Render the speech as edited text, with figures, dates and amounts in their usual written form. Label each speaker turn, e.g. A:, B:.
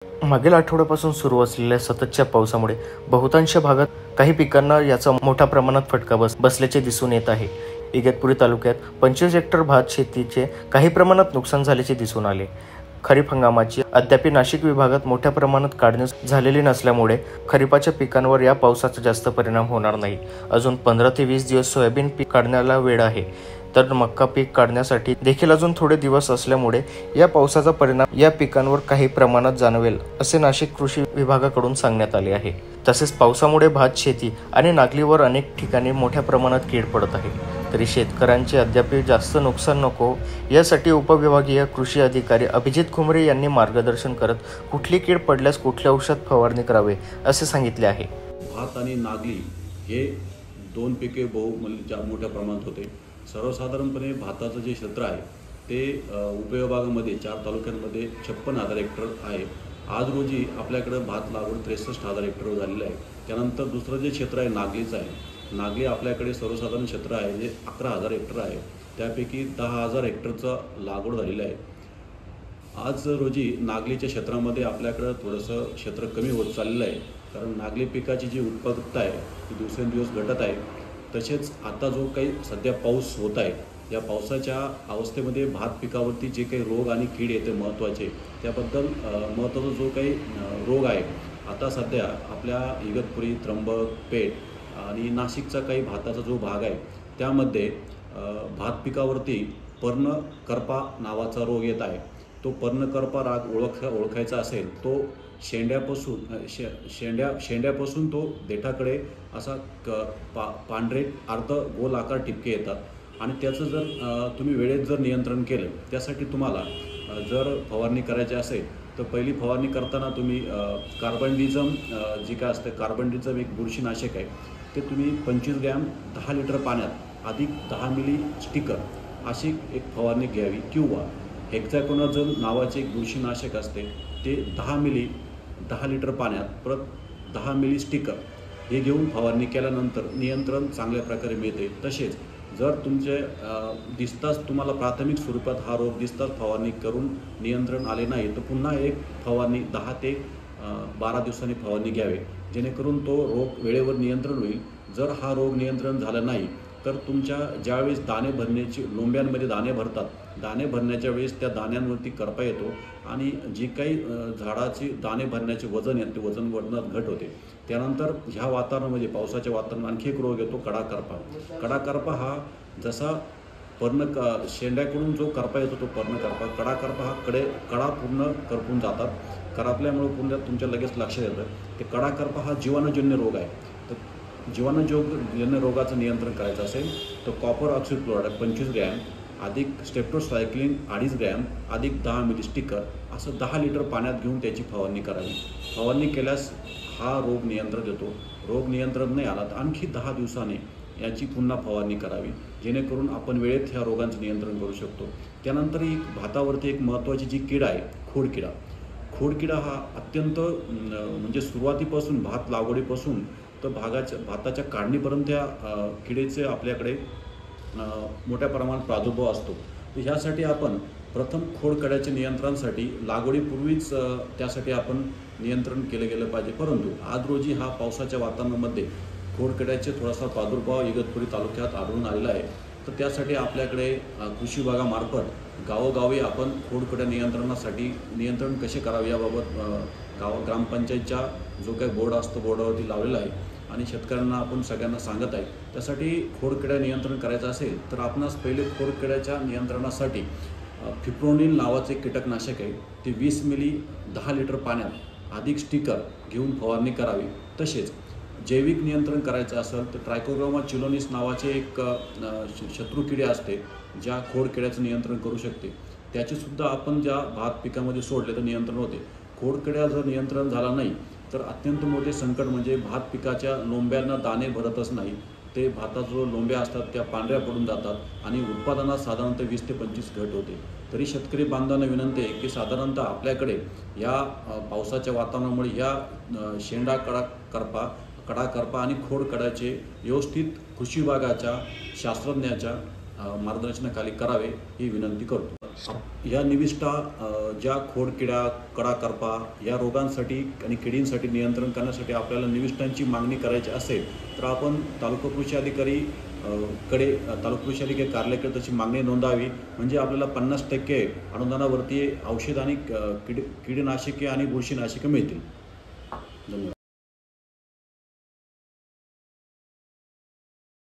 A: मागील आठवड्यापासून सुरू असलेल्या सततच्या पावसामुळे बहुतांश भागात काही पिकांना याचा मोठ्या प्रमाणात फटका बसल्याचे दिसून येत आहे. इगतपुरी तालुक्यात 25 हेक्टर भात शेतीचे काही प्रमाणात नुकसान झाल्याचे दिसून आले. खरीप हंगामाची अद्याप नाशिक विभागात मोठ्या प्रमाणात काढणी झालेली नसल्यामुळे खरीपाच्या पिकांवर या पावसाचा जास्त परिणाम होणार नाही. अजून 15 ते 20 दिवस सोयाबीन पीक काढण्याला वेळ आहे, तर मक्का पीक काढण्यासाठी देखील अजून थोडे दिवस असल्यामुळे या पावसाचा परिणाम या पिकांवर काही प्रमाणात जाणवेल, असे नाशिक कृषी विभागाकडून सांगण्यात आले आहे. तसेच पावसामुळे भात शेती आणि नागलीवर अनेक ठिकाणी मोठ्या प्रमाणात कीड पडत आहे. तरी शेतकऱ्यांचे अद्याप जास्त नुकसान नको यासाठी उपविभागीय कृषी अधिकारी अभिजित खुमरे यांनी मार्गदर्शन करत कुठली कीड पडल्यास कुठले औषध फवारणी करावे असे सांगितले आहे.
B: भात आणि नागली हे दोन पिके मोठ्या प्रमाणात होते. सर्वसाधारणपणे भाताचं जे क्षेत्र आहे ते उपविभागामध्ये 4 तालुक्यांमध्ये 56,000 हेक्टर आहे. आज रोजी आपल्याकडे भात लागवड 63,000 हेक्टर झालेलं आहे. त्यानंतर दुसरं जे क्षेत्र आहे नागलीचं आहे. नागली आपल्याकडे सर्वसाधारण क्षेत्र आहे जे 11,000 हेक्टर आहे. त्यापैकी 10,000 हेक्टरचं लागवड झालेलं आहे. आज रोजी नागलीच्या क्षेत्रामध्ये आपल्याकडं थोडंसं क्षेत्र कमी होत चाललेलं आहे, कारण नागली पिकाची जी उत्पादकता आहे ती दिवसेंदिवस घटत आहे. तसेच आता जो काही सध्या पाऊस होत आहे, या पावसाच्या अवस्थेमध्ये भात पिकावरती जे काही रोग आणि कीड येते महत्त्वाचे, त्याबद्दल महत्त्वाचा जो काही रोग आहे आता सध्या आपल्या इगतपुरी, त्र्यंबक, पेठ आणि नाशिकचा काही भाताचा जो भाग आहे त्यामध्ये भात पिकावरती पर्णकरपा नावाचा रोग येत आहे. तो पर्णकरपा राग ओळखायचा असेल तो शेंड्यापासून तो देठाकडे असा पांढरे अर्ध गोल आकार ठिपके येतात आणि त्याचं जर तुम्ही वेळेत जर नियंत्रण केलं, त्यासाठी तुम्हाला जर फवारणी करायची असेल तर पहिली फवारणी करताना तुम्ही कार्बनडिझम जी काय असते, कार्बनडिझम एक बुरशीनाशक आहे, ते तुम्ही 25 ग्रॅम 10 लिटर पाण्यात अधिक 10 मिली स्टिकर अशी एक फवारणी घ्यावी. किंवा हेक्झाकोनाझोल नावाचे एक बुरशीनाशक असते, ते 10 मिली 10 लिटर पाण्यात परत 10 मिली स्टिकर हे घेऊन फवारणी केल्यानंतर नियंत्रण चांगल्या प्रकारे मिळते. तसेच जर तुमचे दिसताच तुम्हाला प्राथमिक स्वरूपात हा रोग दिसताच फवारणी करून नियंत्रण आले नाही, तर पुन्हा एक फवारणी 10 ते 12 दिवसांनी फवारणी घ्यावे, जेणेकरून तो रोग वेळेवर नियंत्रण होईल. जर हा रोग नियंत्रण झाला नाही तर तुमच्या ज्यावेळेस दाणे भरण्याची लोंब्यांमध्ये दाणे भरतात, दाणे भरण्याच्या वेळेस त्या दाण्यांवरती करपा येतो आणि जी काही झाडाची दाणे भरण्याचे वजन आहे ते वजनात घट होते. त्यानंतर ह्या वातावरणामध्ये पावसाच्या वातावरणात आणखी एक रोग येतो कडा करपा. हा जसा शेंड्याकडून जो करपा येतो तो कडा करपा हा कडा पूर्ण करपून जातात. करपल्यामुळे पूर्ण तुमच्या लगेच लक्षात येतं की कडा करपा हा जीवाणूजन्य रोग आहे. तर जीवाणूजन्य रोगाचं नियंत्रण करायचं असेल तर कॉपर ऑक्सिक्लोराइड 25 ग्रॅम अधिक स्टेप्टोसायक्लिन 2.5 ग्रॅम अधिक 10 मिली स्टिकर असं 10 लिटर पाण्यात घेऊन त्याची फवारणी करावी. फवारणी केल्यास हा रोग नियंत्रण येतो. रोग नियंत्रण नाही आला तर आणखी 10 दिवसाने याची पुन्हा फवारणी करावी, जेणेकरून आपण वेळेत ह्या रोगांचं नियंत्रण करू शकतो. त्यानंतर भातावरती एक महत्त्वाची जी कीड आहे खोडकिडा हा अत्यंत म्हणजे सुरुवातीपासून भात लागवडीपासून तर भाताच्या काढणीपर्यंत या किडीचे आपल्याकडे मोठ्या प्रमाणात प्रादुर्भाव असतो. तर ह्यासाठी आपण प्रथम खोडकिड्याच्या नियंत्रणासाठी लागवडीपूर्वीच त्यासाठी आपण नियंत्रण गेलं पाहिजे. परंतु आज रोजी हा पावसाच्या वातावरणामध्ये खोडकिड्याचे थोडासा प्रादुर्भाव इगतपुरी तालुक्यात आढळून आलेला आहे. तर त्यासाठी आपल्याकडे कृषी विभागामार्फत गावोगावी आपण खोडकिड्या नियंत्रण कसे करावे याबाबत ग्रामपंचायतच्या जो काही बोर्ड असतो बोर्डावरती लावलेला आहे आणि शेतकऱ्यांना आपण सगळ्यांना सांगत आहे. त्यासाठी खोडकिड्या नियंत्रण करायचं असेल तर आपणास पहिले खोडकिड्याच्या नियंत्रणासाठी फिप्रोनिल नावाचे कीटकनाशक आहे, ते 20 मिली 10 लिटर पाण्यात अधिक स्टिकर घेऊन फवारणी करावी. तसेच जैविक नियंत्रण करायचं असेल तर ट्रायकोग्रामा चिलोनिस नावाचे एक शत्रू किडे असते ज्या खोडकिड्याचं नियंत्रण करू शकते. त्याचेसुद्धा आपण ज्या भात पिकामध्ये सोडले तर नियंत्रण होते. खोडकिड्या जर नियंत्रण झाला नाही तर अत्यंत मोठे संकट म्हणजे भात पिकाच्या लोंब्यांना दाणे भरतच नाही, ते भाताचा जो लोंब्या असतात त्या पांढऱ्या पडून जातात आणि उत्पादनात साधारणतः 20 ते 25 घट होते. तरी शेतकरी बांधवांना विनंती आहे की साधारणतः आपल्याकडे या पावसाच्या वातावरणामुळे या शेंडा कडा करपा आणि खोडकिड्याचे व्यवस्थित कृषी विभागाच्या शास्त्रज्ञाच्या मार्गदर्शनाखाली करावे ही विनंती करतो. या निविष्ठा ज्या खोडकिडा, कडा करपा या रोगांसाठी आणि किडींसाठी नियंत्रण करण्यासाठी आपल्याला निविष्ठांची मागणी करायची असेल तर आपण तालुका कृषी अधिकारी तालुका कृषी अधिकारी कार्यालयाकडे त्याची मागणी नोंदावी, म्हणजे आपल्याला 50% अनुदानावरती औषध आणि कीडनाशके आणि बुरशीनाशके मिळतील. धन्यवाद.